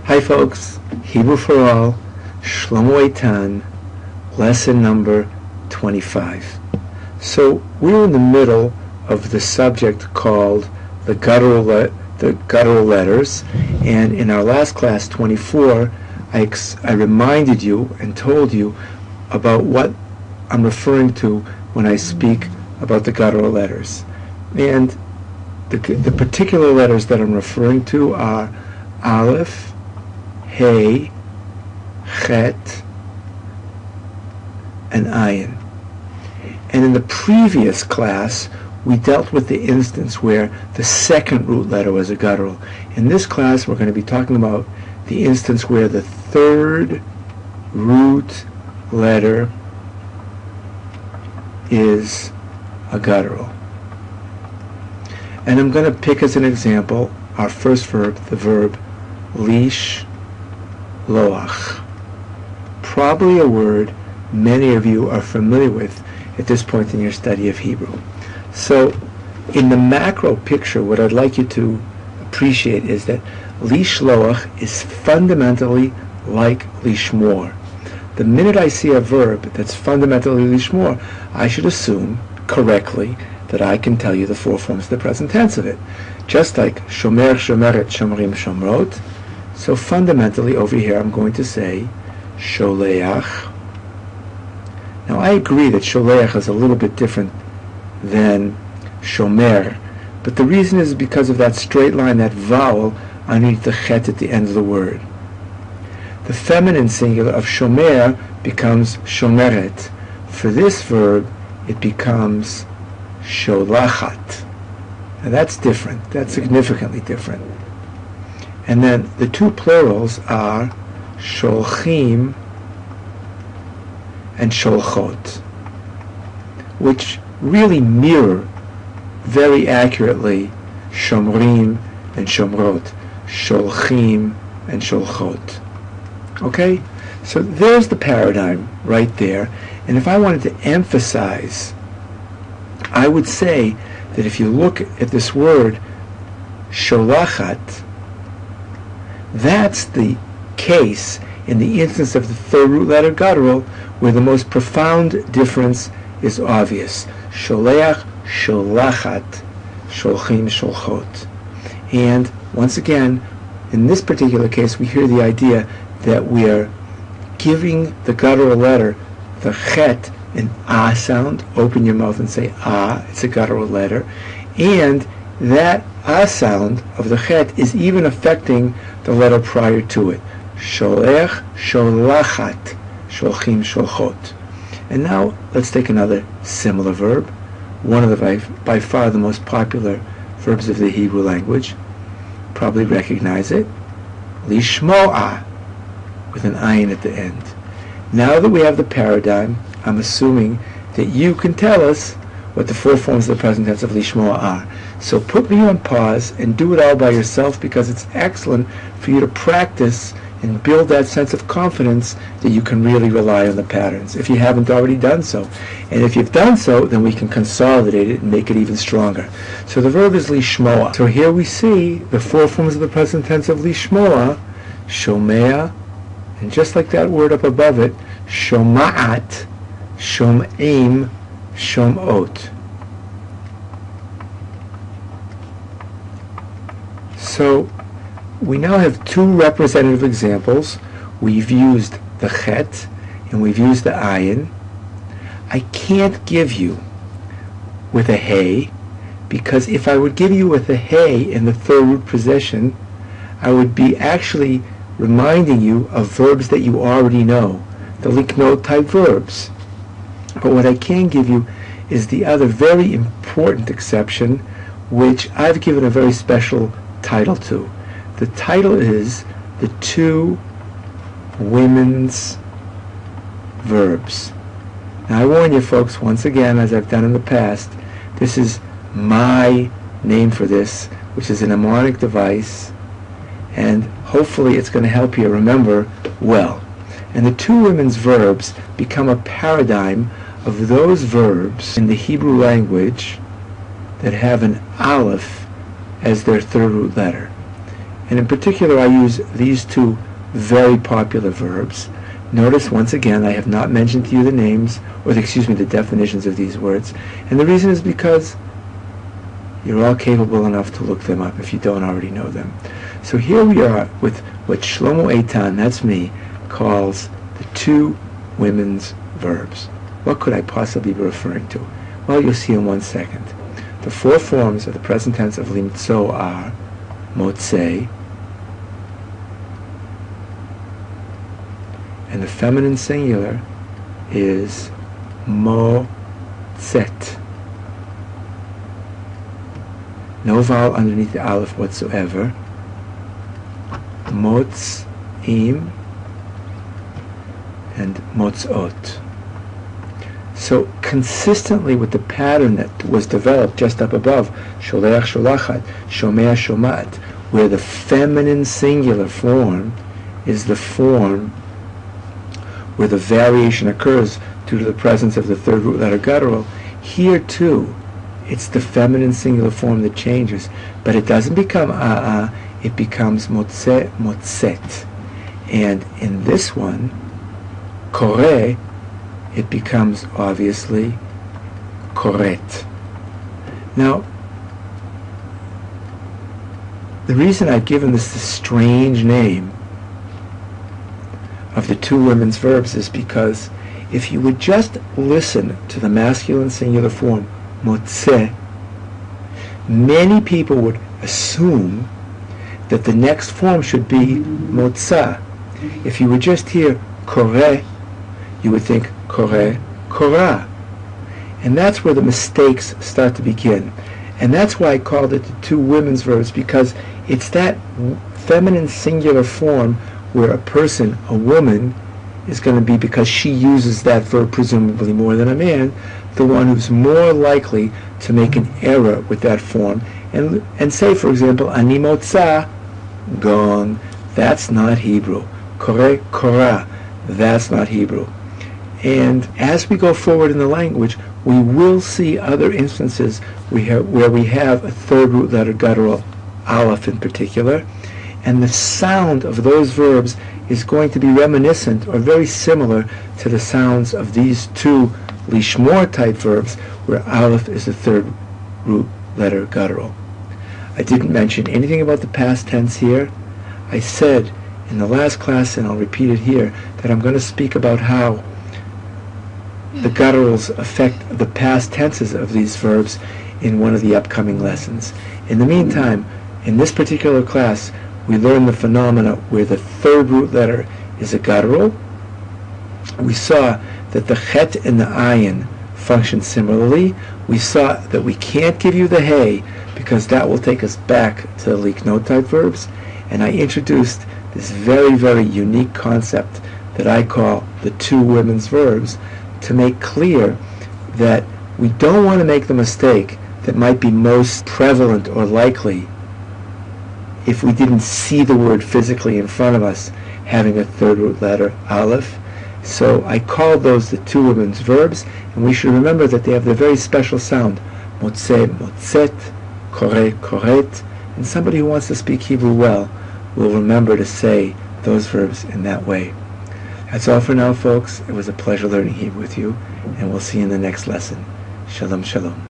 Hi folks, Hebrew for All, Shlomo Eitan, lesson number 25. So we're in the middle of the subject called the guttural letters, and in our last class 24, I reminded you and told you about what I'm referring to when I speak about the guttural letters. And the particular letters that I'm referring to are aleph, hey, chet, and ayin. And in the previous class, we dealt with the instance where the second root letter was a guttural. In this class, we're going to be talking about the instance where the third root letter is a guttural. And I'm going to pick as an example our first verb, the verb lishloach. Probably a word many of you are familiar with at this point in your study of Hebrew. So in the macro picture, what I'd like you to appreciate is that lishloach is fundamentally like lishmor. The minute I see a verb that's fundamentally lishmor, I should assume correctly that I can tell you the four forms of the present tense of it. Just like shomer, shomeret, shomrim, shomrot. So fundamentally over here I'm going to say sholeach. Now I agree that sholeach is a little bit different than shomer, but the reason is because of that straight line, that vowel underneath the chet at the end of the word. The feminine singular of shomer becomes shomeret. For this verb it becomes sholachat. Now that's different. That's significantly different. And then the two plurals are sholchim and sholchot, which really mirror very accurately shomrim and shomrot, sholchim and sholchot. Okay? So there's the paradigm right there. And if I wanted to emphasize, I would say that if you look at this word, sholachat, that's the case in the instance of the third root letter guttural where the most profound difference is obvious. Sholeach, sholachat, sholchim, sholchot. And once again, in this particular case, we hear the idea that we are giving the guttural letter, the chet, an ah sound. Open your mouth and say ah. It's a guttural letter. And that ah sound of the chet is even affecting the letter prior to it. Sholech, sholachat, sholchim, sholchot. And now let's take another similar verb. One of the by far the most popular verbs of the Hebrew language. Probably recognize it. Lishmo'a, with an ayin at the end. Now that we have the paradigm, I'm assuming that you can tell us what the four forms of the present tense of lishmoa are. So put me on pause and do it all by yourself, because it's excellent for you to practice and build that sense of confidence that you can really rely on the patterns, if you haven't already done so. And if you've done so, then we can consolidate it and make it even stronger. So the verb is lishmoa. So here we see the four forms of the present tense of lishmoa, shomea, and just like that word up above it, shoma'at, shom'im, shom'ot. So we now have two representative examples. We've used the chet and we've used the ayin. I can't give you with a hey, because if I would give you with a hey in the third root position, I would be actually reminding you of verbs that you already know, the liknot type verbs. But what I can give you is the other very important exception, which I've given a very special title to. The title is the two women's verbs. Now I warn you folks, once again, as I've done in the past, this is my name for this, which is a mnemonic device, and hopefully it's going to help you remember well. And the two women's verbs become a paradigm of those verbs in the Hebrew language that have an aleph as their third root letter. And in particular, I use these two very popular verbs. Notice once again, I have not mentioned to you the names, or the definitions of these words. And the reason is because you're all capable enough to look them up if you don't already know them. So here we are with what Shlomo Eitan, that's me, calls the two women's verbs. What could I possibly be referring to? Well, you'll see in 1 second. The four forms of the present tense of limtzo are motzei, and the feminine singular is motzet. No vowel underneath the aleph whatsoever. Motzim and motzot. So consistently with the pattern that was developed just up above, sholeach sholachat, shomea shomat, where the feminine singular form is the form where the variation occurs due to the presence of the third root letter guttural, here too it's the feminine singular form that changes, but it doesn't become it becomes motze, motzet. And in this one, kore, it becomes obviously koret. Now, the reason I've given this strange name of the two women's verbs is because if you would just listen to the masculine singular form, motze, many people would assume that the next form should be motza. If you would just hear kore, you would think kore, kora. And that's where the mistakes start to begin. And that's why I called it the two women's verbs, because it's that feminine singular form where a person, a woman, is going to be, because she uses that verb presumably more than a man, the one who's more likely to make an error with that form and say, for example, ani motza, gone, that's not Hebrew. Kore, kora, that's not Hebrew. And as we go forward in the language, we will see other instances where we have a third root letter guttural, aleph in particular, and the sound of those verbs is going to be reminiscent or very similar to the sounds of these two lishmor type verbs where aleph is the third root letter guttural. I didn't mention anything about the past tense here. I said in the last class, and I'll repeat it here, that I'm going to speak about how the gutturals affect the past tenses of these verbs in one of the upcoming lessons. In the meantime, in this particular class, we learn the phenomena where the third root letter is a guttural. We saw that the chet and the ayin function similarly. We saw that we can't give you the hey because that will take us back to the liknot type verbs. And I introduced this very, very unique concept that I call the two women's verbs to make clear that we don't want to make the mistake that might be most prevalent or likely if we didn't see the word physically in front of us having a third root letter, aleph. So I called those the two women's verbs, and we should remember that they have the very special sound, motze, motzet, kore, koret, and somebody who wants to speak Hebrew well will remember to say those verbs in that way. That's all for now, folks. It was a pleasure learning Hebrew with you, and we'll see you in the next lesson. Shalom, shalom.